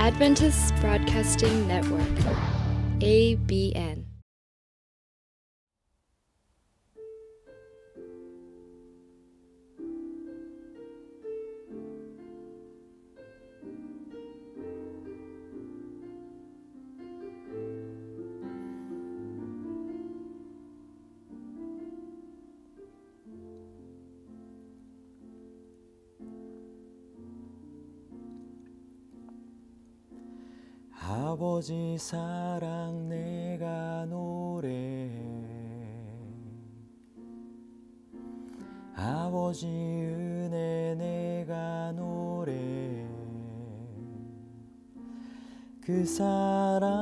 Adventist Broadcasting Network, ABN. 아버지 사랑 내가 노래해, 아버지 은혜 내가 노래해. 그 사랑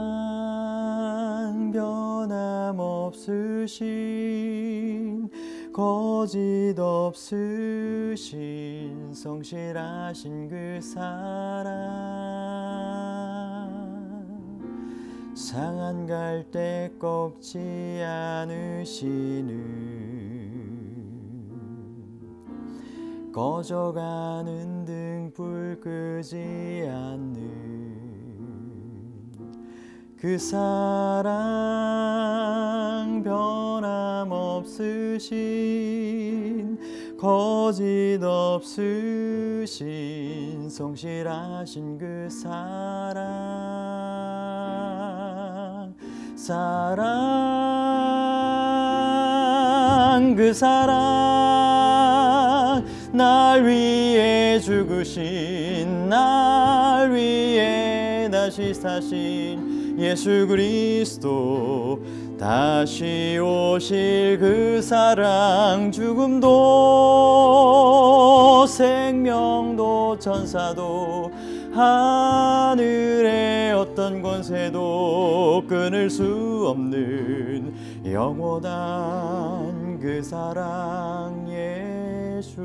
변함없으신 거짓 없으신 성실하신 그 사랑, 상한 갈대 꺾지 않으시는, 꺼져가는 등불 끄지 않는 그 사랑 변함없으신 거짓 없으신 성실하신 그 사랑, 사랑 그 사랑, 날 위해 죽으신, 날 위해 다시 사신 예수 그리스도, 다시 오실 그 사랑, 죽음도 생명도 천사도 하늘의 어떤 권세도 끊을 수 없는 영원한 그 사랑 예수.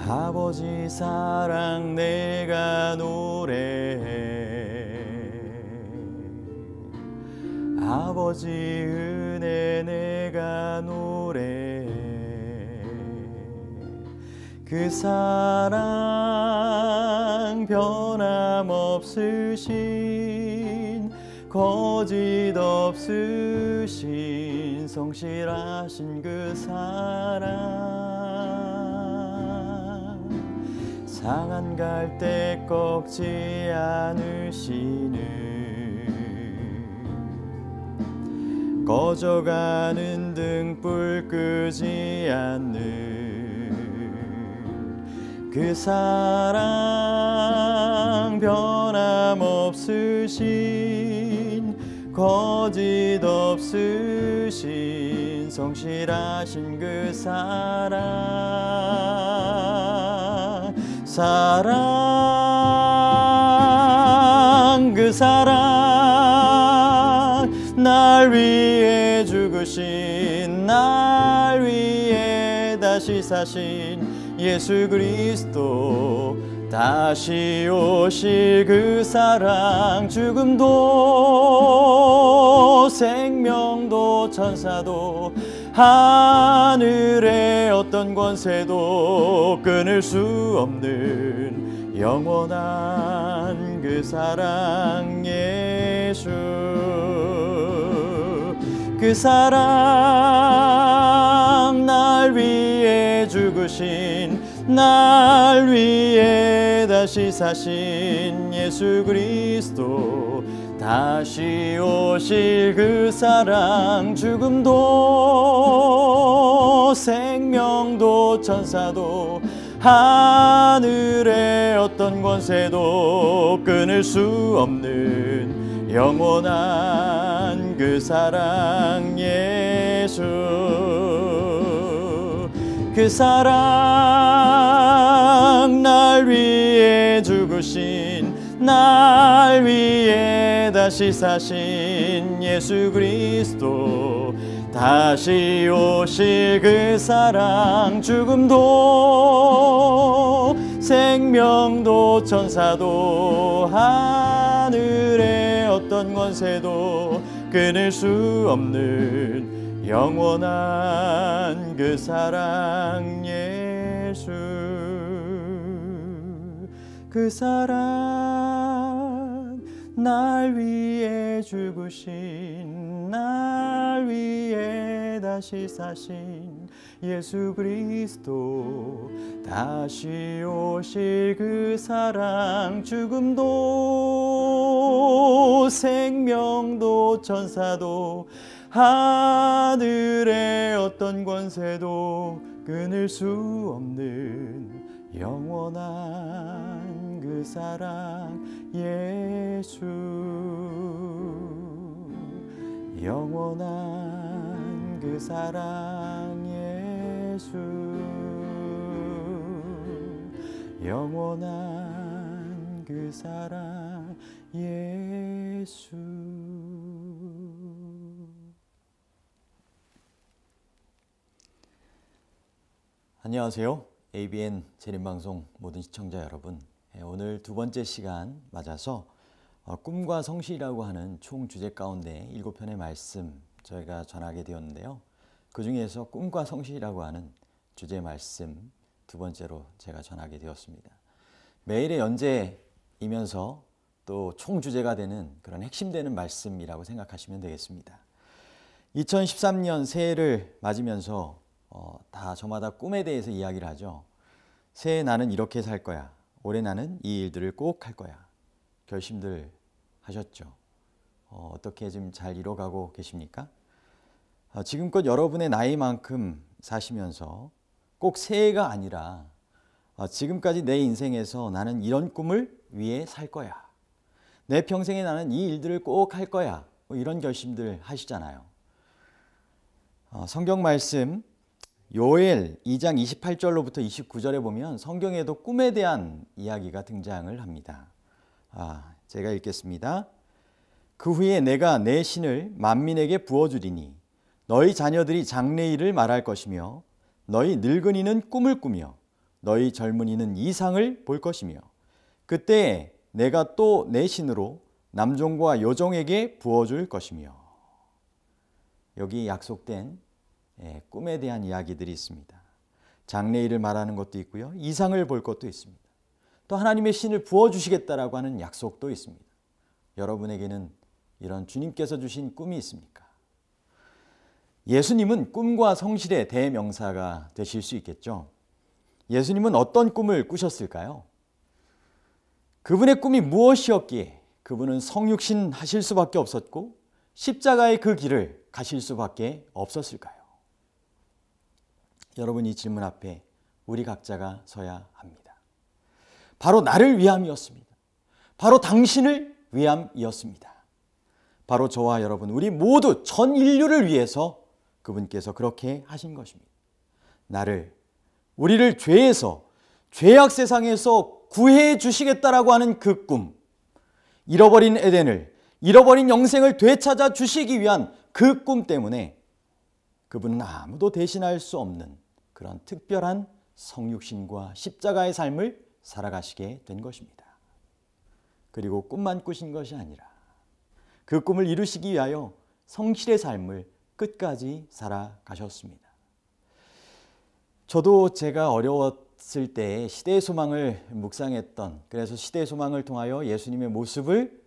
아버지 사랑 내가 노래해, 아버지 은혜 내가 노래해. 그 사랑 변함없으신 거짓 없으신 성실하신 그 사랑, 상한 갈대 꺾지 않으시는, 꺼져가는 등불 끄지 않는 그 사랑 변함없으신 거짓 없으신 성실하신 그 사랑, 사랑 그 사랑, 날 위해 죽으신, 날 위해 다시 사신 예수 그리스도, 다시 오실 그 사랑, 죽음도 생명도 천사도 하늘의 어떤 권세도 끊을 수 없는 영원한 그 사랑 예수. 그 사랑, 날 위해 죽으신, 날 위해 다시 사신 예수 그리스도, 다시 오실 그 사랑, 죽음도 생명도 천사도 하늘의 어떤 권세도 끊을 수 없는 영원한 그 사랑 예수. 그 사랑, 날 위해 죽으신, 날 위해 다시 사신 예수 그리스도, 다시 오실 그 사랑, 죽음도 생명도 천사도 하늘의 어떤 권세도 끊을 수 없는 영원한 그 사랑 예수, 그 사랑 날 위해 죽으신, 날 위해 다시 사신 예수 그리스도, 다시 오실 그 사랑, 죽음도 생명도 천사도 하늘의 어떤 권세도 끊을 수 없는 영원한 그 사랑 예수, 영원한 그 사랑 예수, 영원한 그 사랑 예수. 안녕하세요. ABN 재림방송 모든 시청자 여러분, 오늘 두 번째 시간 맞아서 꿈과 성실이라고 하는 총 주제 가운데 7편의 말씀 저희가 전하게 되었는데요. 그 중에서 꿈과 성실이라고 하는 주제 말씀 두 번째로 제가 전하게 되었습니다. 매일의 연재이면서 또 총 주제가 되는 그런 핵심되는 말씀이라고 생각하시면 되겠습니다. 2013년 새해를 맞으면서 다 저마다 꿈에 대해서 이야기를 하죠. 새해 나는 이렇게 살 거야. 올해 나는 이 일들을 꼭 할 거야. 결심들 하셨죠? 어떻게 좀 잘 이뤄가고 계십니까? 지금껏 여러분의 나이만큼 사시면서 꼭 새해가 아니라 지금까지 내 인생에서 나는 이런 꿈을 위해 살 거야. 내 평생에 나는 이 일들을 꼭 할 거야. 이런 결심들 하시잖아요. 성경 말씀 요엘 2장 28절로부터 29절에 보면 성경에도 꿈에 대한 이야기가 등장을 합니다. 제가 읽겠습니다. 그 후에 내가 내 신을 만민에게 부어주리니 너희 자녀들이 장래일을 말할 것이며 너희 늙은이는 꿈을 꾸며 너희 젊은이는 이상을 볼 것이며 그때 내가 또 내 신으로 남종과 여종에게 부어줄 것이며. 여기 약속된 꿈에 대한 이야기들이 있습니다. 장래일을 말하는 것도 있고요. 이상을 볼 것도 있습니다. 또 하나님의 신을 부어주시겠다라고 하는 약속도 있습니다. 여러분에게는 이런 주님께서 주신 꿈이 있습니까? 예수님은 꿈과 성실의 대명사가 되실 수 있겠죠. 예수님은 어떤 꿈을 꾸셨을까요? 그분의 꿈이 무엇이었기에 그분은 성육신 하실 수밖에 없었고 십자가의 그 길을 가실 수밖에 없었을까요? 여러분, 이 질문 앞에 우리 각자가 서야 합니다. 바로 나를 위함이었습니다. 바로 당신을 위함이었습니다. 바로 저와 여러분, 우리 모두 전 인류를 위해서 그분께서 그렇게 하신 것입니다. 우리를 죄에서, 죄악 세상에서 구해 주시겠다라고 하는 그 꿈, 잃어버린 에덴을, 잃어버린 영생을 되찾아 주시기 위한 그 꿈 때문에 그분은 아무도 대신할 수 없는 그런 특별한 성육신과 십자가의 삶을 살아가시게 된 것입니다. 그리고 꿈만 꾸신 것이 아니라 그 꿈을 이루시기 위하여 성실의 삶을 끝까지 살아가셨습니다. 저도 제가 어려웠을 때 시대의 소망을 묵상했던, 그래서 시대의 소망을 통하여 예수님의 모습을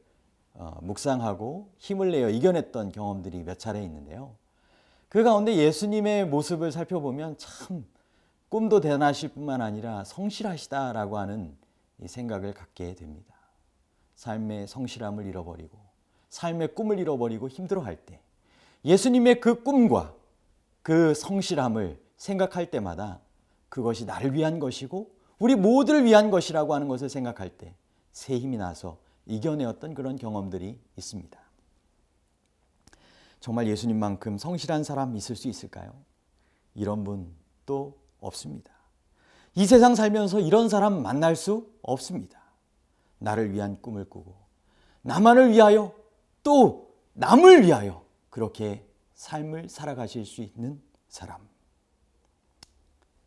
묵상하고 힘을 내어 이겨냈던 경험들이 몇 차례 있는데요. 그 가운데 예수님의 모습을 살펴보면 참 꿈도 대단하실 뿐만 아니라 성실하시다라고 하는 이 생각을 갖게 됩니다. 삶의 성실함을 잃어버리고 삶의 꿈을 잃어버리고 힘들어할 때 예수님의 그 꿈과 그 성실함을 생각할 때마다 그것이 나를 위한 것이고 우리 모두를 위한 것이라고 하는 것을 생각할 때 새 힘이 나서 이겨내었던 그런 경험들이 있습니다. 정말 예수님만큼 성실한 사람 있을 수 있을까요? 이런 분 또 없습니다. 이 세상 살면서 이런 사람 만날 수 없습니다. 나를 위한 꿈을 꾸고 나만을 위하여 또 남을 위하여 그렇게 삶을 살아가실 수 있는 사람.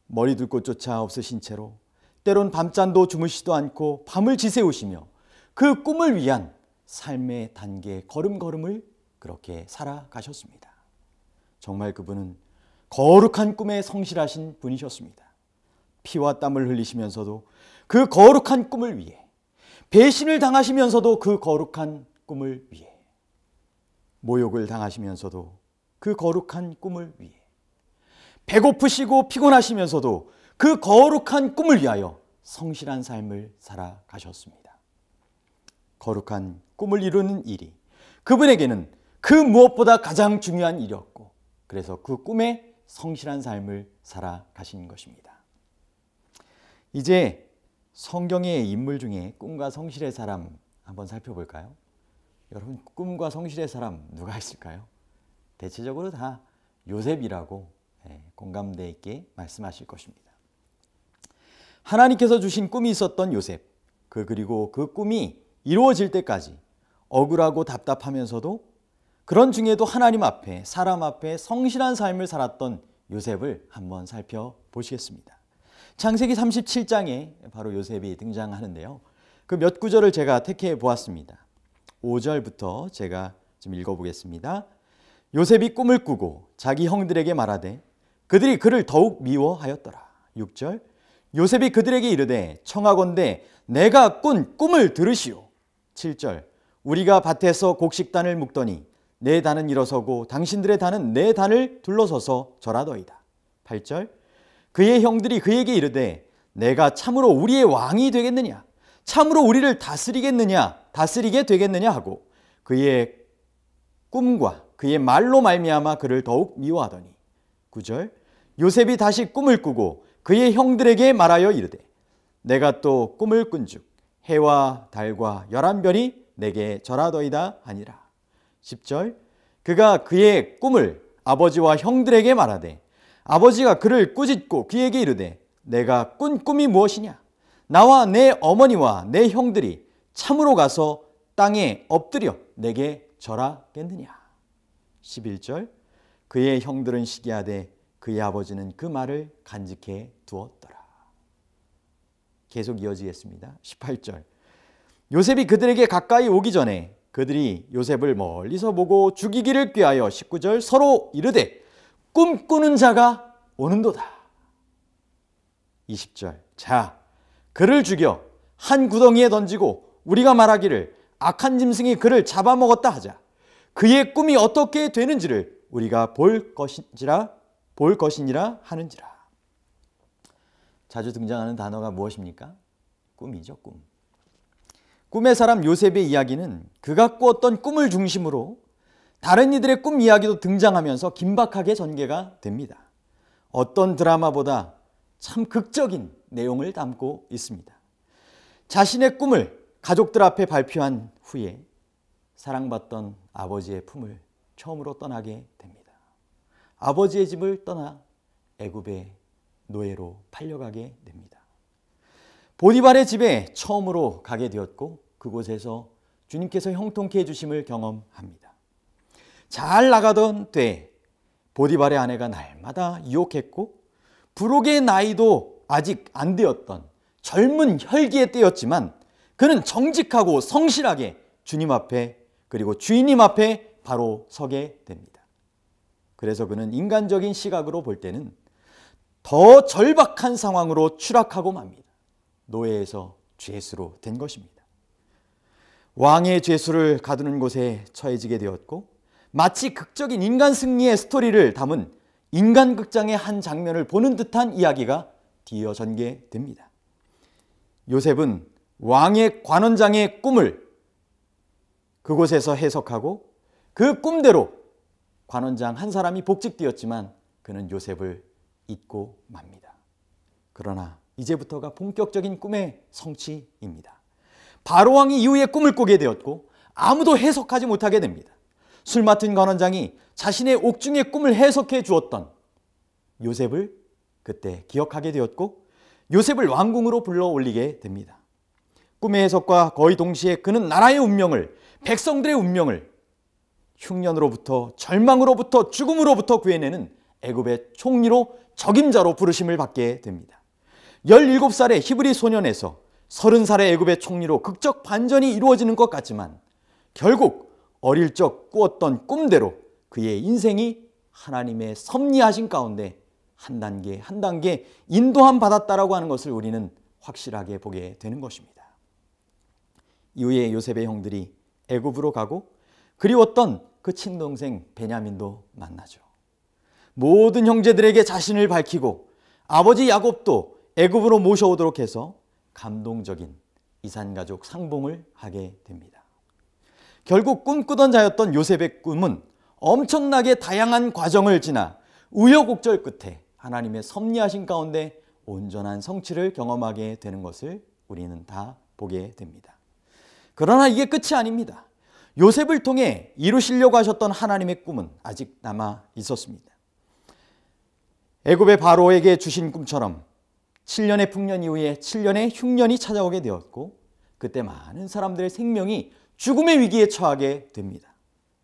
머리 둘 곳조차 없으신 채로 때론 밤잠도 주무시지도 않고 밤을 지새우시며 그 꿈을 위한 삶의 단계 걸음걸음을 그렇게 살아가셨습니다. 정말 그분은 거룩한 꿈에 성실하신 분이셨습니다. 피와 땀을 흘리시면서도 그 거룩한 꿈을 위해, 배신을 당하시면서도 그 거룩한 꿈을 위해, 모욕을 당하시면서도 그 거룩한 꿈을 위해, 배고프시고 피곤하시면서도 그 거룩한 꿈을 위하여 성실한 삶을 살아가셨습니다. 거룩한 꿈을 이루는 일이 그분에게는 그 무엇보다 가장 중요한 일이었고, 그래서 그 꿈에 성실한 삶을 살아가신 것입니다. 이제 성경의 인물 중에 꿈과 성실의 사람 한번 살펴볼까요? 여러분, 꿈과 성실의 사람 누가 있을까요? 대체적으로 다 요셉이라고 공감대 있게 말씀하실 것입니다. 하나님께서 주신 꿈이 있었던 요셉, 그리고 그 꿈이 이루어질 때까지 억울하고 답답하면서도 그런 중에도 하나님 앞에, 사람 앞에 성실한 삶을 살았던 요셉을 한번 살펴보시겠습니다. 창세기 37장에 바로 요셉이 등장하는데요. 그 몇 구절을 제가 택해 보았습니다. 5절부터 제가 좀 읽어보겠습니다. 요셉이 꿈을 꾸고 자기 형들에게 말하되 그들이 그를 더욱 미워하였더라. 6절, 요셉이 그들에게 이르되 청하건대 내가 꾼 꿈을 들으시오. 7절, 우리가 밭에서 곡식단을 묶더니 내 단은 일어서고 당신들의 단은 내 단을 둘러서서 절하더이다. 8절, 그의 형들이 그에게 이르되 내가 참으로 우리의 왕이 되겠느냐, 참으로 우리를 다스리게 되겠느냐 하고 그의 꿈과 그의 말로 말미암아 그를 더욱 미워하더니. 9절, 요셉이 다시 꿈을 꾸고 그의 형들에게 말하여 이르되 내가 또 꿈을 꾼즉 해와 달과 11별이 내게 절하더이다 하니라. 10절, 그가 그의 꿈을 아버지와 형들에게 말하되 아버지가 그를 꾸짖고 그에게 이르되 내가 꾼 꿈이 무엇이냐, 나와 내 어머니와 내 형들이 참으로 가서 땅에 엎드려 내게 절하겠느냐. 11절, 그의 형들은 시기하되 그의 아버지는 그 말을 간직해 두었더라. 계속 이어지겠습니다. 18절, 요셉이 그들에게 가까이 오기 전에 그들이 요셉을 멀리서 보고 죽이기를 꾀하여 19절, 서로 이르되 꿈꾸는 자가 오는도다. 20절, 자, 그를 죽여 한 구덩이에 던지고 우리가 말하기를 악한 짐승이 그를 잡아먹었다 하자. 그의 꿈이 어떻게 되는지를 우리가 볼 것이니라 하는지라. 자주 등장하는 단어가 무엇입니까? 꿈이죠, 꿈. 꿈의 사람 요셉의 이야기는 그가 꾸었던 꿈을 중심으로 다른 이들의 꿈 이야기도 등장하면서 긴박하게 전개가 됩니다. 어떤 드라마보다 참 극적인 내용을 담고 있습니다. 자신의 꿈을 가족들 앞에 발표한 후에 사랑받던 아버지의 품을 처음으로 떠나게 됩니다. 아버지의 집을 떠나 애굽의 노예로 팔려가게 됩니다. 보디발의 집에 처음으로 가게 되었고 그곳에서 주님께서 형통케 해주심을 경험합니다. 잘 나가던 때 보디발의 아내가 날마다 유혹했고 부록의 나이도 아직 안 되었던 젊은 혈기의 때였지만 그는 정직하고 성실하게 주님 앞에 그리고 주인님 앞에 바로 서게 됩니다. 그래서 그는 인간적인 시각으로 볼 때는 더 절박한 상황으로 추락하고 맙니다. 노예에서 죄수로 된 것입니다. 왕의 죄수를 가두는 곳에 처해지게 되었고 마치 극적인 인간 승리의 스토리를 담은 인간극장의 한 장면을 보는 듯한 이야기가 뒤이어 전개됩니다. 요셉은 왕의 관원장의 꿈을 그곳에서 해석하고 그 꿈대로 관원장 한 사람이 복직되었지만 그는 요셉을 잊고 맙니다. 그러나 이제부터가 본격적인 꿈의 성취입니다. 바로왕이 이후에 꿈을 꾸게 되었고 아무도 해석하지 못하게 됩니다. 술 맡은 관원장이 자신의 옥중의 꿈을 해석해 주었던 요셉을 그때 기억하게 되었고 요셉을 왕궁으로 불러 올리게 됩니다. 꿈의 해석과 거의 동시에 그는 나라의 운명을, 백성들의 운명을 흉년으로부터, 절망으로부터, 죽음으로부터 구해내는 애굽의 총리로 적임자로 부르심을 받게 됩니다. 17살의 히브리 소년에서 30살의 애굽의 총리로 극적 반전이 이루어지는 것 같지만 결국 어릴 적 꾸었던 꿈대로 그의 인생이 하나님의 섭리하신 가운데 한 단계 한 단계 인도함 받았다라고 하는 것을 우리는 확실하게 보게 되는 것입니다. 이후에 요셉의 형들이 애굽으로 가고 그리웠던 그 친동생 베냐민도 만나죠. 모든 형제들에게 자신을 밝히고 아버지 야곱도 애굽으로 모셔오도록 해서 감동적인 이산가족 상봉을 하게 됩니다. 결국 꿈꾸던 자였던 요셉의 꿈은 엄청나게 다양한 과정을 지나 우여곡절 끝에 하나님의 섭리하신 가운데 온전한 성취를 경험하게 되는 것을 우리는 다 보게 됩니다. 그러나 이게 끝이 아닙니다. 요셉을 통해 이루시려고 하셨던 하나님의 꿈은 아직 남아 있었습니다. 애굽의 바로에게 주신 꿈처럼 7년의 풍년 이후에 7년의 흉년이 찾아오게 되었고 그때 많은 사람들의 생명이 죽음의 위기에 처하게 됩니다.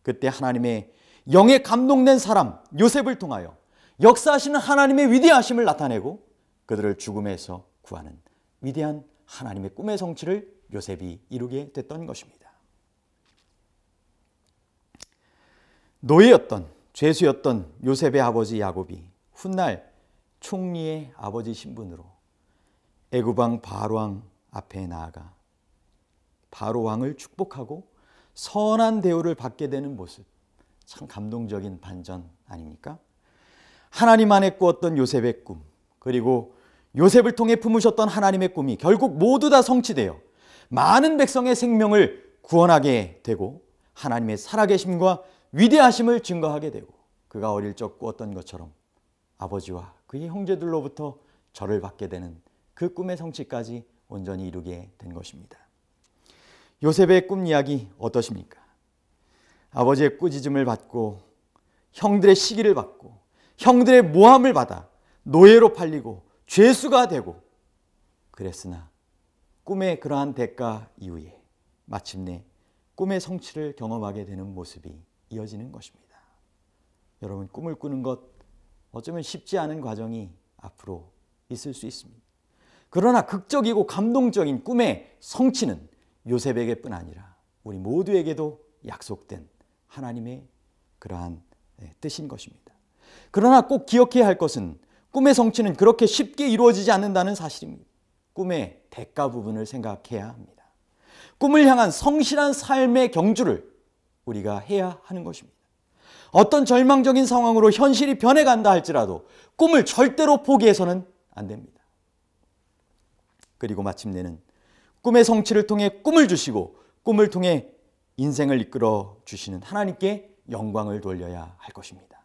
그때 하나님의 영에 감동된 사람 요셉을 통하여 역사하시는 하나님의 위대하심을 나타내고 그들을 죽음에서 구하는 위대한 하나님의 꿈의 성취를 요셉이 이루게 됐던 것입니다. 노예였던 죄수였던 요셉의 아버지 야곱이 훗날 총리의 아버지 신분으로 애굽왕 바로왕 앞에 나아가 바로왕을 축복하고 선한 대우를 받게 되는 모습, 참 감동적인 반전 아닙니까? 하나님 안에 꾸었던 요셉의 꿈, 그리고 요셉을 통해 품으셨던 하나님의 꿈이 결국 모두 다 성취되어 많은 백성의 생명을 구원하게 되고 하나님의 살아계심과 위대하심을 증거하게 되고 그가 어릴 적 꾸었던 것처럼 아버지와 그의 형제들로부터 절을 받게 되는 그 꿈의 성취까지 온전히 이루게 된 것입니다. 요셉의 꿈 이야기 어떠십니까? 아버지의 꾸짖음을 받고 형들의 시기를 받고 형들의 모함을 받아 노예로 팔리고 죄수가 되고 그랬으나 꿈의 그러한 대가 이후에 마침내 꿈의 성취를 경험하게 되는 모습이 이어지는 것입니다. 여러분, 꿈을 꾸는 것 어쩌면 쉽지 않은 과정이 앞으로 있을 수 있습니다. 그러나 극적이고 감동적인 꿈의 성취는 요셉에게뿐 아니라 우리 모두에게도 약속된 하나님의 그러한 뜻인 것입니다. 그러나 꼭 기억해야 할 것은 꿈의 성취는 그렇게 쉽게 이루어지지 않는다는 사실입니다. 꿈의 대가 부분을 생각해야 합니다. 꿈을 향한 성실한 삶의 경주를 우리가 해야 하는 것입니다. 어떤 절망적인 상황으로 현실이 변해간다 할지라도 꿈을 절대로 포기해서는 안 됩니다. 그리고 마침내는 꿈의 성취를 통해 꿈을 주시고 꿈을 통해 인생을 이끌어 주시는 하나님께 영광을 돌려야 할 것입니다.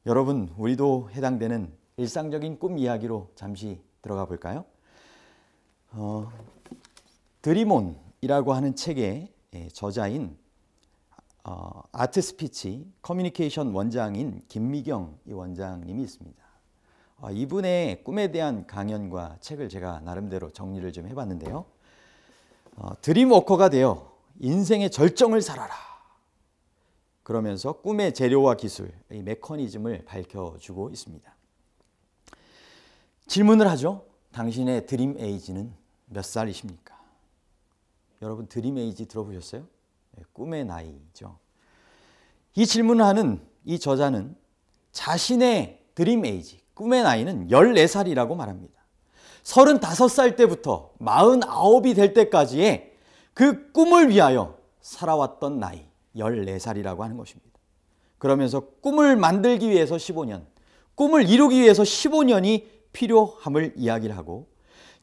여러분, 우리도 해당되는 일상적인 꿈 이야기로 잠시 들어가 볼까요? 드림온이라고 하는 책의 저자인 아트 스피치 커뮤니케이션 원장인 김미경 이 원장님이 있습니다. 이분의 꿈에 대한 강연과 책을 제가 나름대로 정리를 좀 해봤는데요. 드림워커가 되어 인생의 절정을 살아라. 그러면서 꿈의 재료와 기술, 이 메커니즘을 밝혀주고 있습니다. 질문을 하죠. 당신의 드림 에이지는 몇 살이십니까? 여러분, 드림 에이지 들어보셨어요? 꿈의 나이죠. 이 질문을 하는 이 저자는 자신의 드림 에이지, 꿈의 나이는 14살이라고 말합니다. 35살 때부터 49이 될 때까지의 그 꿈을 위하여 살아왔던 나이 14살이라고 하는 것입니다. 그러면서 꿈을 만들기 위해서 15년, 꿈을 이루기 위해서 15년이 필요함을 이야기를 하고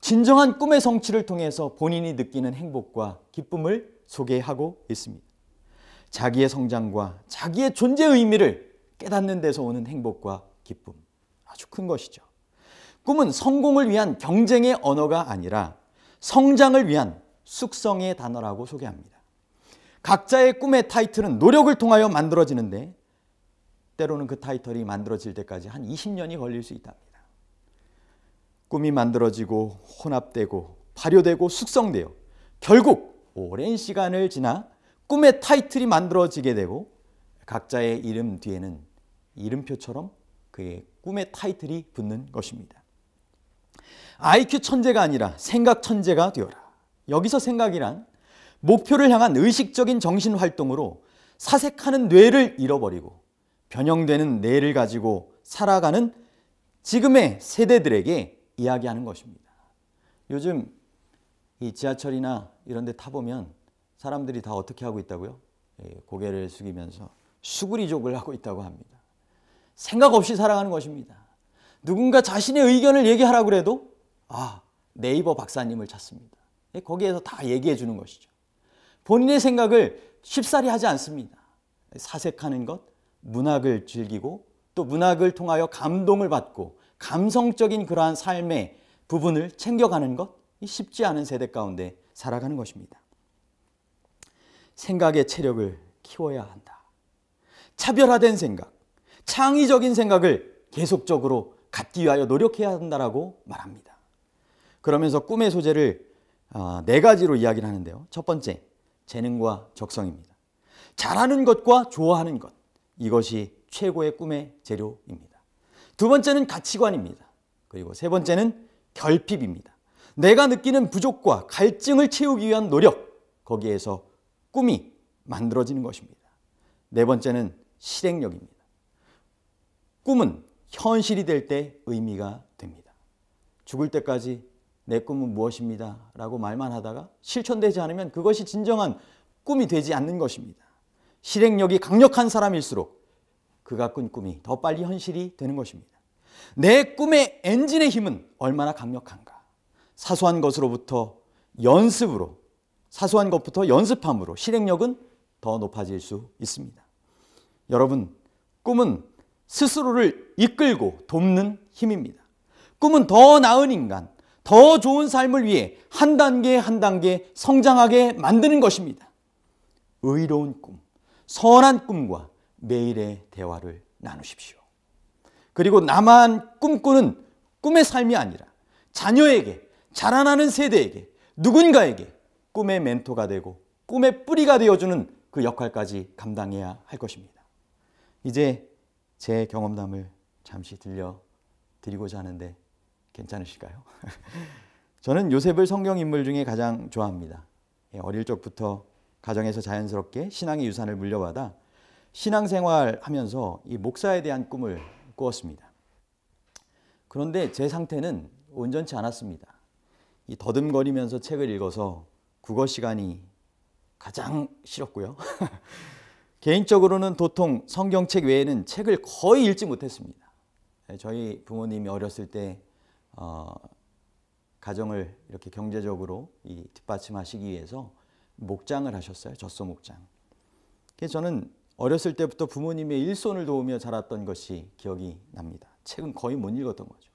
진정한 꿈의 성취를 통해서 본인이 느끼는 행복과 기쁨을 소개하고 있습니다. 자기의 성장과 자기의 존재 의미를 깨닫는 데서 오는 행복과 기쁨, 아주 큰 것이죠. 꿈은 성공을 위한 경쟁의 언어가 아니라 성장을 위한 숙성의 단어라고 소개합니다. 각자의 꿈의 타이틀은 노력을 통하여 만들어지는데 때로는 그 타이틀이 만들어질 때까지 한 20년이 걸릴 수 있답니다. 꿈이 만들어지고 혼합되고 발효되고 숙성되어 결국 오랜 시간을 지나 꿈의 타이틀이 만들어지게 되고 각자의 이름 뒤에는 이름표처럼 그의 꿈의 타이틀이 붙는 것입니다. IQ 천재가 아니라 생각 천재가 되어라. 여기서 생각이란 목표를 향한 의식적인 정신활동으로 사색하는 뇌를 잃어버리고 변형되는 뇌를 가지고 살아가는 지금의 세대들에게 이야기하는 것입니다. 요즘 이 지하철이나 이런 데 타보면 사람들이 다 어떻게 하고 있다고요? 고개를 숙이면서 수구리족을 하고 있다고 합니다. 생각 없이 살아가는 것입니다. 누군가 자신의 의견을 얘기하라고 해도 네이버 박사님을 찾습니다. 거기에서 다 얘기해 주는 것이죠. 본인의 생각을 쉽사리 하지 않습니다. 사색하는 것, 문학을 즐기고 또 문학을 통하여 감동을 받고 감성적인 그러한 삶의 부분을 챙겨가는 것, 쉽지 않은 세대 가운데 살아가는 것입니다. 생각의 체력을 키워야 한다. 차별화된 생각, 창의적인 생각을 계속적으로 갖기 위하여 노력해야 한다라고 말합니다. 그러면서 꿈의 소재를 4가지로 이야기를 하는데요. 첫 번째, 재능과 적성입니다. 잘하는 것과 좋아하는 것, 이것이 최고의 꿈의 재료입니다. 두 번째는 가치관입니다. 그리고 세 번째는 결핍입니다. 내가 느끼는 부족과 갈증을 채우기 위한 노력, 거기에서 꿈이 만들어지는 것입니다. 네 번째는 실행력입니다. 꿈은 현실이 될 때 의미가 됩니다. 죽을 때까지 내 꿈은 무엇입니다 라고 말만 하다가 실천되지 않으면 그것이 진정한 꿈이 되지 않는 것입니다. 실행력이 강력한 사람일수록 그가 꾼 꿈이 더 빨리 현실이 되는 것입니다. 내 꿈의 엔진의 힘은 얼마나 강력한가. 사소한 것으로부터 연습으로, 사소한 것부터 연습함으로 실행력은 더 높아질 수 있습니다. 여러분, 꿈은 스스로를 이끌고 돕는 힘입니다. 꿈은 더 나은 인간, 더 좋은 삶을 위해 한 단계 한 단계 성장하게 만드는 것입니다. 의로운 꿈, 선한 꿈과 매일의 대화를 나누십시오. 그리고 나만 꿈꾸는 꿈의 삶이 아니라 자녀에게, 자라나는 세대에게, 누군가에게 꿈의 멘토가 되고 꿈의 뿌리가 되어주는 그 역할까지 감당해야 할 것입니다. 이제 제 경험담을 잠시 들려드리고자 하는데 괜찮으실까요? 저는 요셉을 성경 인물 중에 가장 좋아합니다. 어릴 적부터 가정에서 자연스럽게 신앙의 유산을 물려받아 신앙생활하면서 이 목사에 대한 꿈을 꾸었습니다. 그런데 제 상태는 온전치 않았습니다. 이 더듬거리면서 책을 읽어서 국어 시간이 가장 싫었고요. 개인적으로는 도통 성경책 외에는 책을 거의 읽지 못했습니다. 저희 부모님이 어렸을 때 가정을 이렇게 경제적으로 뒷받침하시기 위해서 목장을 하셨어요. 젖소 목장. 그래서 저는 어렸을 때부터 부모님의 일손을 도우며 자랐던 것이 기억이 납니다. 책은 거의 못 읽었던 거죠.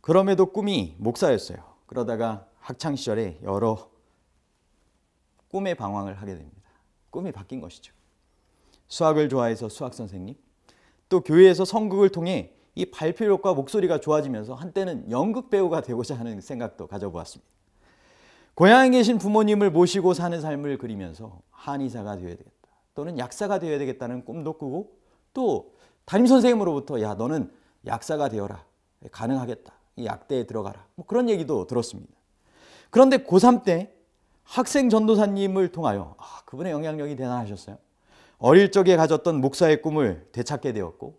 그럼에도 꿈이 목사였어요. 그러다가 학창시절에 여러 꿈의 방황을 하게 됩니다. 꿈이 바뀐 것이죠. 수학을 좋아해서 수학선생님, 또 교회에서 성극을 통해 이 발표력과 목소리가 좋아지면서 한때는 연극 배우가 되고자 하는 생각도 가져보았습니다. 고향에 계신 부모님을 모시고 사는 삶을 그리면서 한의사가 되어야 되겠다, 또는 약사가 되어야 되겠다는 꿈도 꾸고, 또 담임선생님으로부터 야 너는 약사가 되어라, 가능하겠다, 이 약대에 들어가라, 그런 얘기도 들었습니다. 그런데 고3 때 학생 전도사님을 통하여 그분의 영향력이 대단하셨어요. 어릴 적에 가졌던 목사의 꿈을 되찾게 되었고,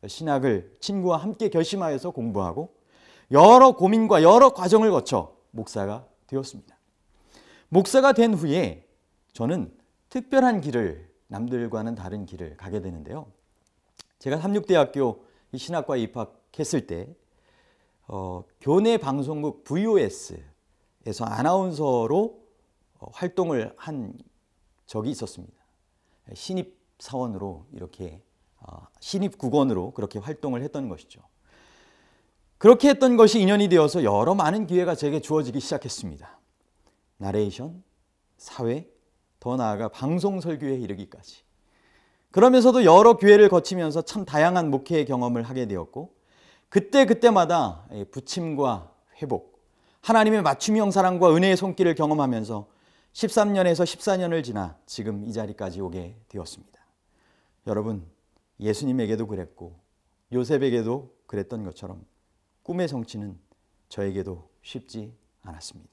신학을 친구와 함께 결심하여서 공부하고 여러 고민과 여러 과정을 거쳐 목사가 되었습니다. 목사가 된 후에 저는 특별한 길을, 남들과는 다른 길을 가게 되는데요. 제가 삼육대학교 신학과에 입학했을 때 교내 방송국 VOS에서 아나운서로 활동을 한 적이 있었습니다. 신입사원으로 이렇게 신입국원으로 그렇게 활동을 했던 것이죠. 그렇게 했던 것이 인연이 되어서 여러 많은 기회가 제게 주어지기 시작했습니다. 나레이션, 사회, 더 나아가 방송 설교에 이르기까지. 그러면서도 여러 기회를 거치면서 참 다양한 목회의 경험을 하게 되었고, 그때마다 부침과 회복, 하나님의 맞춤형 사랑과 은혜의 손길을 경험하면서 13년에서 14년을 지나 지금 이 자리까지 오게 되었습니다. 여러분, 예수님에게도 그랬고 요셉에게도 그랬던 것처럼 꿈의 성취는 저에게도 쉽지 않았습니다.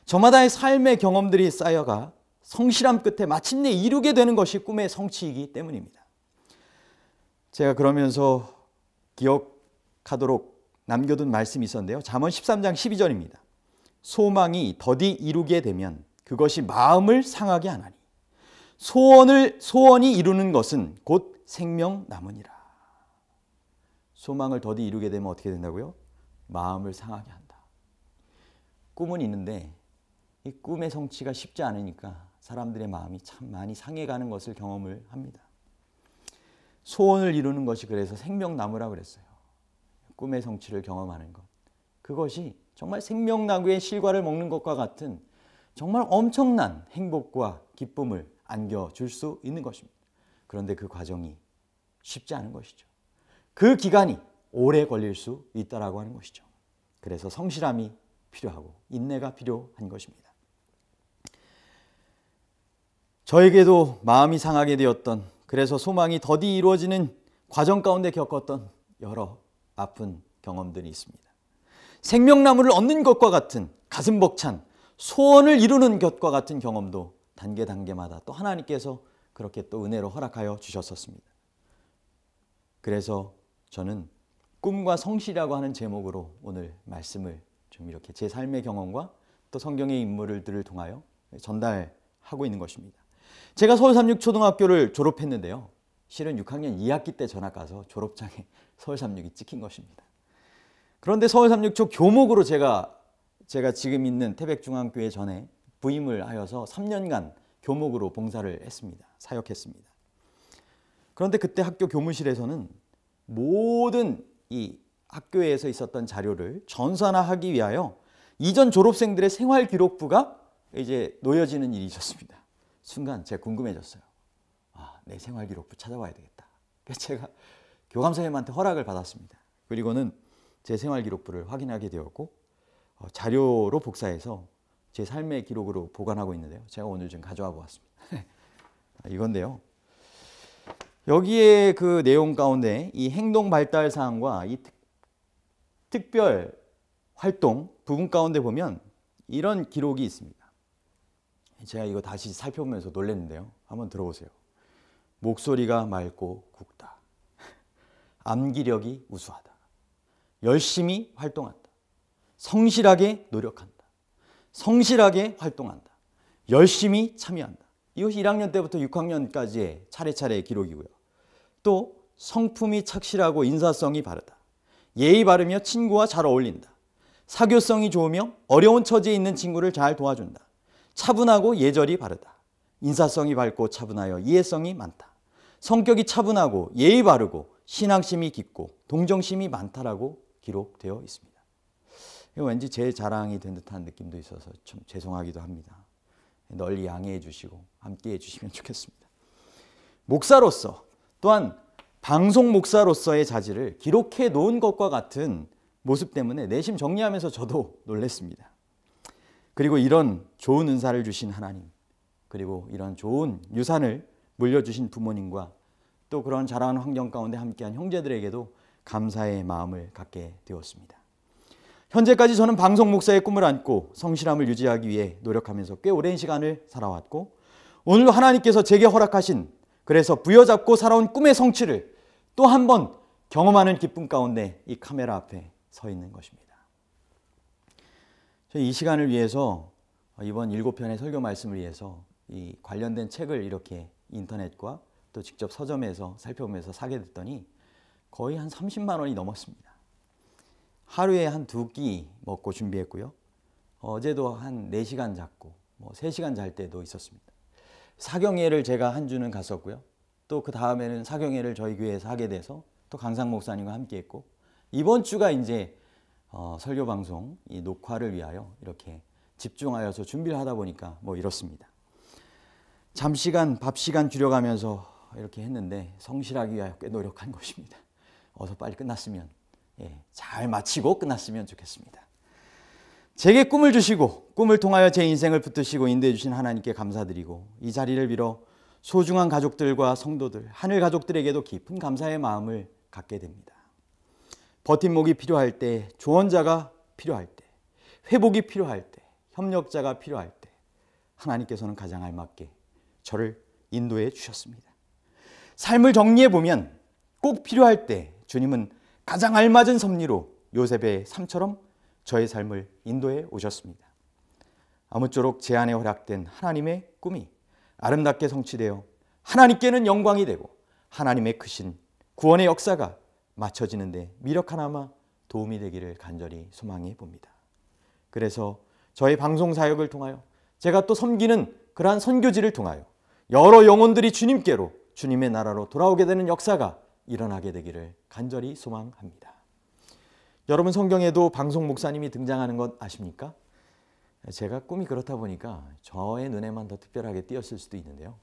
저마다의 삶의 경험들이 쌓여가 성실함 끝에 마침내 이루게 되는 것이 꿈의 성취이기 때문입니다. 제가 그러면서 기억하도록 남겨둔 말씀이 있었는데요. 잠언 13장 12절입니다. 소망이 더디 이루게 되면 그것이 마음을 상하게 하나니 소원이 이루는 것은 곧 생명나무니라. 소망을 더디 이루게 되면 어떻게 된다고요? 마음을 상하게 한다. 꿈은 있는데 이 꿈의 성취가 쉽지 않으니까 사람들의 마음이 참 많이 상해가는 것을 경험을 합니다. 소원을 이루는 것이 그래서 생명나무라고 그랬어요. 꿈의 성취를 경험하는 것. 그것이 정말 생명나무의 실과를 먹는 것과 같은 정말 엄청난 행복과 기쁨을 안겨줄 수 있는 것입니다. 그런데 그 과정이 쉽지 않은 것이죠. 그 기간이 오래 걸릴 수 있다라고 하는 것이죠. 그래서 성실함이 필요하고 인내가 필요한 것입니다. 저에게도 마음이 상하게 되었던, 그래서 소망이 더디 이루어지는 과정 가운데 겪었던 여러 아픈 경험들이 있습니다. 생명나무를 얻는 것과 같은 가슴 벅찬 소원을 이루는 것과 같은 경험도 단계마다 또 하나님께서 그렇게 또 은혜로 허락하여 주셨었습니다. 그래서 저는 꿈과 성실이라고 하는 제목으로 오늘 말씀을 좀 이렇게 제 삶의 경험과 또 성경의 인물들을 통하여 전달하고 있는 것입니다. 제가 서울삼육초등학교를 졸업했는데요. 실은 6학년 2학기 때 전학 가서 졸업장에 서울삼육이 찍힌 것입니다. 그런데 서울삼육초 교목으로 제가 지금 있는 태백중앙교회 전에 부임을 하여서 3년간 교목으로 봉사를 했습니다. 사역했습니다. 그런데 그때 학교 교무실에서는 모든 이 학교에서 있었던 자료를 전산화하기 위하여 이전 졸업생들의 생활기록부가 이제 놓여지는 일이 있었습니다. 순간 제가 궁금해졌어요. 내 생활기록부 찾아봐야 되겠다. 그래서 제가 교감선생님한테 허락을 받았습니다. 그리고는 제 생활기록부를 확인하게 되었고 자료로 복사해서 제 삶의 기록으로 보관하고 있는데요. 제가 오늘 좀 가져와 보았습니다. 이건데요. 여기에 그 내용 가운데 이 행동 발달 사항과 이 특별 활동 부분 가운데 보면 이런 기록이 있습니다. 제가 이거 다시 살펴보면서 놀랐는데요. 한번 들어보세요. 목소리가 맑고 굵다. 암기력이 우수하다. 열심히 활동한다. 성실하게 노력한다. 성실하게 활동한다. 열심히 참여한다. 이것이 1학년 때부터 6학년까지의 차례차례 기록이고요. 또 성품이 착실하고 인사성이 바르다. 예의 바르며 친구와 잘 어울린다. 사교성이 좋으며 어려운 처지에 있는 친구를 잘 도와준다. 차분하고 예절이 바르다. 인사성이 밝고 차분하여 이해성이 많다. 성격이 차분하고 예의 바르고 신앙심이 깊고 동정심이 많다라고 기록되어 있습니다. 왠지 제 자랑이 된 듯한 느낌도 있어서 좀 죄송하기도 합니다. 널리 양해해 주시고 함께해 주시면 좋겠습니다. 목사로서 또한 방송 목사로서의 자질을 기록해 놓은 것과 같은 모습 때문에 내심 정리하면서 저도 놀랐습니다. 그리고 이런 좋은 은사를 주신 하나님, 그리고 이런 좋은 유산을 물려주신 부모님과 또 그런 자라는 환경 가운데 함께한 형제들에게도 감사의 마음을 갖게 되었습니다. 현재까지 저는 방송 목사의 꿈을 안고 성실함을 유지하기 위해 노력하면서 꽤 오랜 시간을 살아왔고, 오늘도 하나님께서 제게 허락하신, 그래서 부여잡고 살아온 꿈의 성취를 또 한 번 경험하는 기쁨 가운데 이 카메라 앞에 서 있는 것입니다. 이 시간을 위해서 이번 7편의 설교 말씀을 위해서 이 관련된 책을 이렇게 인터넷과 또 직접 서점에서 살펴보면서 사게 됐더니 거의 한 30만 원이 넘었습니다. 하루에 한 2끼 먹고 준비했고요. 어제도 한 4시간 잤고 3시간 잘 때도 있었습니다. 사경회를 제가 한 주는 갔었고요. 또 그 다음에는 사경회를 저희 교회에서 하게 돼서 또 강상 목사님과 함께 했고, 이번 주가 이제 설교 방송 이 녹화를 위하여 이렇게 집중하여서 준비를 하다 보니까 이렇습니다. 잠시간 밥 시간 줄여가면서 이렇게 했는데 성실하기 위하여 꽤 노력한 것입니다. 어서 빨리 끝났으면, 잘 마치고 끝났으면 좋겠습니다. 제게 꿈을 주시고 꿈을 통하여 제 인생을 붙드시고 인도해 주신 하나님께 감사드리고, 이 자리를 빌어 소중한 가족들과 성도들, 하늘 가족들에게도 깊은 감사의 마음을 갖게 됩니다. 버팀목이 필요할 때, 조언자가 필요할 때, 회복이 필요할 때, 협력자가 필요할 때 하나님께서는 가장 알맞게 저를 인도해 주셨습니다. 삶을 정리해 보면 꼭 필요할 때 주님은 가장 알맞은 섭리로 요셉의 삶처럼 저의 삶을 인도해 오셨습니다. 아무쪼록 제 안에 허락된 하나님의 꿈이 아름답게 성취되어 하나님께는 영광이 되고 하나님의 크신 구원의 역사가 맞춰지는데 미력 하나마 도움이 되기를 간절히 소망해 봅니다. 그래서 저의 방송 사역을 통하여 제가 또 섬기는 그러한 선교지를 통하여 여러 영혼들이 주님께로, 주님의 나라로 돌아오게 되는 역사가 일어나게 되기를 간절히 소망합니다. 여러분, 성경에도 방송 목사님이 등장하는 것 아십니까? 제가 꿈이 그렇다 보니까 저의 눈에만 더 특별하게 띄었을 수도 있는데요.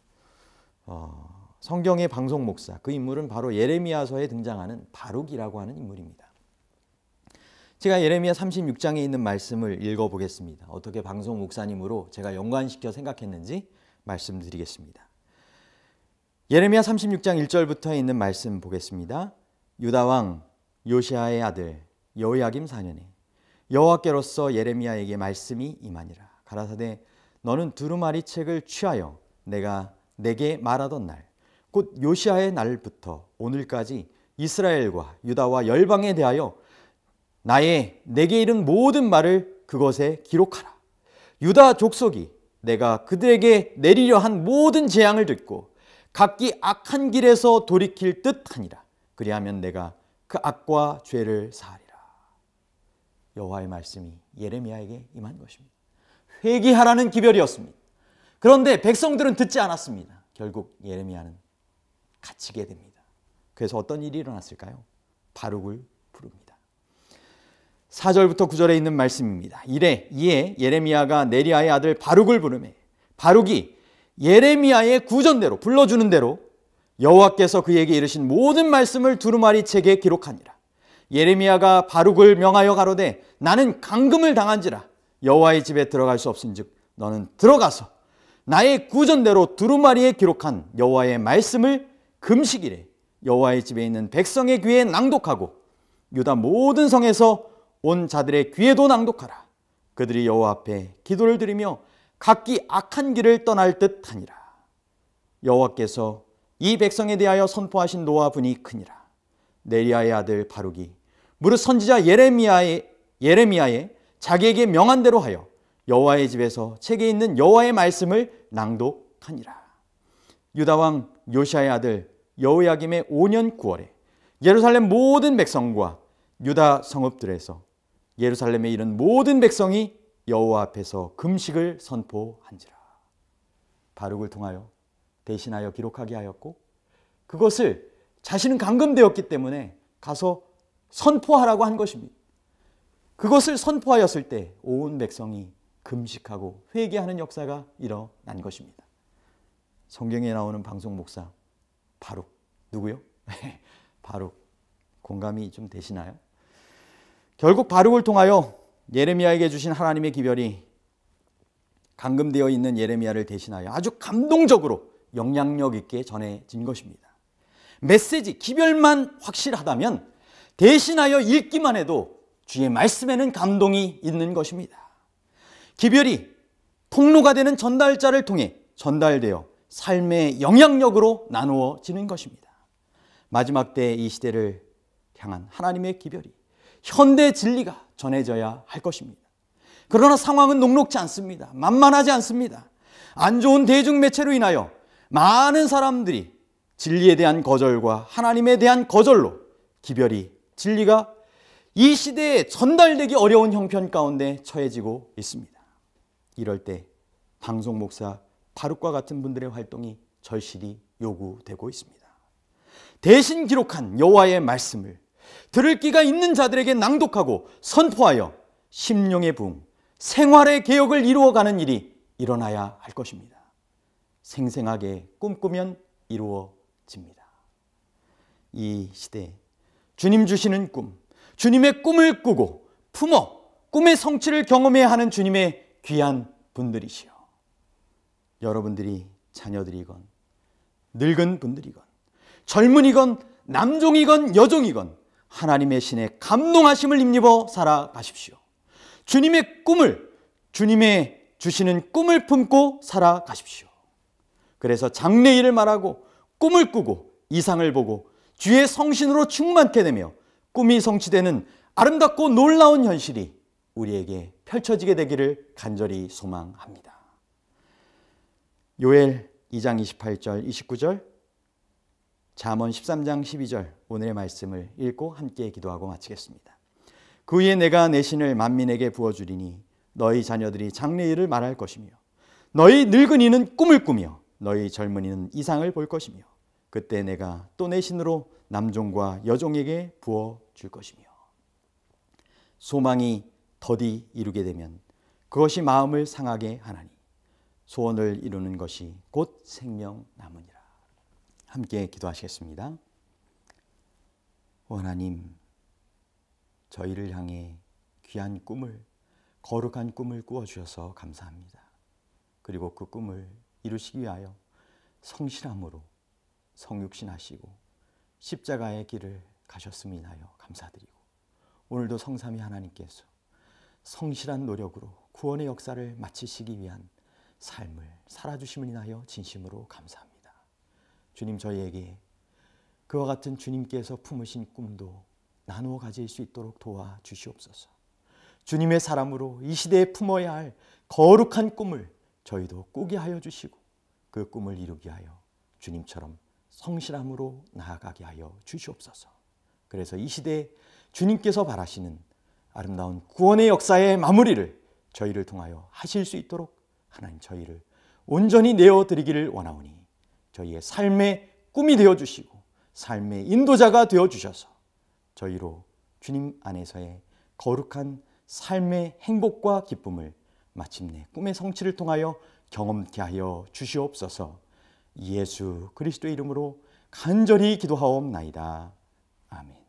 성경의 방송 목사, 그 인물은 바로 예레미야서에 등장하는 바룩이라고 하는 인물입니다. 제가 예레미야 36장에 있는 말씀을 읽어보겠습니다. 어떻게 방송 목사님으로 제가 연관시켜 생각했는지 말씀드리겠습니다. 예레미야 36장 1절부터 있는 말씀 보겠습니다. 유다 왕 요시아의 아들 여호야김 4년에 여호와께로서 예레미야에게 말씀이 임하니라. 가라사대 너는 두루마리 책을 취하여 내가 내게 말하던 날, 곧 요시아의 날부터 오늘까지 이스라엘과 유다와 열방에 대하여 내게 이른 모든 말을 그것에 기록하라. 유다 족속이 내가 그들에게 내리려 한 모든 재앙을 듣고 각기 악한 길에서 돌이킬 듯하니라. 그리하면 내가 그 악과 죄를 사하리라. 여호와의 말씀이 예레미야에게 임한 것입니다. 회개하라는 기별이었습니다. 그런데 백성들은 듣지 않았습니다. 결국 예레미야는 갇히게 됩니다. 그래서 어떤 일이 일어났을까요? 바룩을 부릅니다. 4절부터 9절에 있는 말씀입니다. 이에 예레미야가 네리야의 아들 바룩을 부르매 바룩이 예레미야의 구전대로, 불러주는 대로 여호와께서 그에게 이르신 모든 말씀을 두루마리 책에 기록하니라. 예레미야가 바룩을 명하여 가로되 나는 감금을 당한지라 여호와의 집에 들어갈 수 없은즉 너는 들어가서 나의 구전대로 두루마리에 기록한 여호와의 말씀을 금식일에 여호와의 집에 있는 백성의 귀에 낭독하고 유다 모든 성에서 온 자들의 귀에도 낭독하라. 그들이 여호와 앞에 기도를 드리며 각기 악한 길을 떠날 듯하니라. 여호와께서 이 백성에 대하여 선포하신 노와 분이 크니라. 네리야의 아들 바룩이 무릇 선지자 예레미야의 자기에게 명한 대로 하여 여호와의 집에서 책에 있는 여호와의 말씀을 낭독하니라. 유다 왕 요시아의 아들 여호야김의 5년 9월에 예루살렘 모든 백성과 유다 성읍들에서 예루살렘에 이른 모든 백성이 여호와 앞에서 금식을 선포한지라. 바룩을 통하여 대신하여 기록하게 하였고 그것을 자신은 감금되었기 때문에 가서 선포하라고 한 것입니다. 그것을 선포하였을 때 온 백성이 금식하고 회개하는 역사가 일어난 것입니다. 성경에 나오는 방송 목사 바룩 누구요? 바룩 공감이 좀 되시나요? 결국 바룩을 통하여 예레미야에게 주신 하나님의 기별이 감금되어 있는 예레미야를 대신하여 아주 감동적으로 영향력 있게 전해진 것입니다. 메시지, 기별만 확실하다면 대신하여 읽기만 해도 주의 말씀에는 감동이 있는 것입니다. 기별이 통로가 되는 전달자를 통해 전달되어 삶의 영향력으로 나누어지는 것입니다. 마지막 때 이 시대를 향한 하나님의 기별이 현대 진리가 전해져야 할 것입니다. 그러나 상황은 녹록지 않습니다. 만만하지 않습니다. 안 좋은 대중매체로 인하여 많은 사람들이 진리에 대한 거절과 하나님에 대한 거절로 기별이, 진리가 이 시대에 전달되기 어려운 형편 가운데 처해지고 있습니다. 이럴 때 방송 목사 바룩과 같은 분들의 활동이 절실히 요구되고 있습니다. 대신 기록한 여호와의 말씀을 들을 귀가 있는 자들에게 낭독하고 선포하여 심령의 부흥, 생활의 개혁을 이루어가는 일이 일어나야 할 것입니다. 생생하게 꿈꾸면 이루어집니다. 이 시대에 주님 주시는 꿈, 주님의 꿈을 꾸고 품어 꿈의 성취를 경험해야 하는 주님의 귀한 분들이시여. 여러분들이 자녀들이건 늙은 분들이건 젊은이건 남종이건 여종이건 하나님의 신의 감동하심을 힘입어 살아가십시오. 주님의 꿈을, 주님의 주시는 꿈을 품고 살아가십시오. 그래서 장래일을 말하고 꿈을 꾸고 이상을 보고 주의 성신으로 충만케 되며 꿈이 성취되는 아름답고 놀라운 현실이 우리에게 펼쳐지게 되기를 간절히 소망합니다. 요엘 2장 28절 29절, 잠언 13장 12절 오늘의 말씀을 읽고 함께 기도하고 마치겠습니다. 그 후에 내가 내 신을 만민에게 부어주리니 너희 자녀들이 장래일을 말할 것이며 너희 늙은이는 꿈을 꾸며 너희 젊은이는 이상을 볼 것이며 그때 내가 또 내 신으로 남종과 여종에게 부어줄 것이며. 소망이 더디 이루게 되면 그것이 마음을 상하게 하나니 소원을 이루는 것이 곧 생명나무니라. 함께 기도하시겠습니다. 하나님, 저희를 향해 귀한 꿈을, 거룩한 꿈을 꾸어주셔서 감사합니다. 그리고 그 꿈을 이루시기 위하여 성실함으로 성육신하시고 십자가의 길을 가셨음을 인하여 감사드리고, 오늘도 성삼위 하나님께서 성실한 노력으로 구원의 역사를 마치시기 위한 삶을 살아주심을 인하여 진심으로 감사합니다. 주님, 저희에게 그와 같은 주님께서 품으신 꿈도 나누어 가질 수 있도록 도와주시옵소서. 주님의 사람으로 이 시대에 품어야 할 거룩한 꿈을 저희도 꾸게 하여 주시고 그 꿈을 이루게 하여 주님처럼 성실함으로 나아가게 하여 주시옵소서. 그래서 이 시대에 주님께서 바라시는 아름다운 구원의 역사의 마무리를 저희를 통하여 하실 수 있도록 하나님 저희를 온전히 내어드리기를 원하오니 저희의 삶의 꿈이 되어주시고 삶의 인도자가 되어주셔서 저희로 주님 안에서의 거룩한 삶의 행복과 기쁨을 마침내 꿈의 성취를 통하여 경험케 하여 주시옵소서. 예수 그리스도의 이름으로 간절히 기도하옵나이다. 아멘.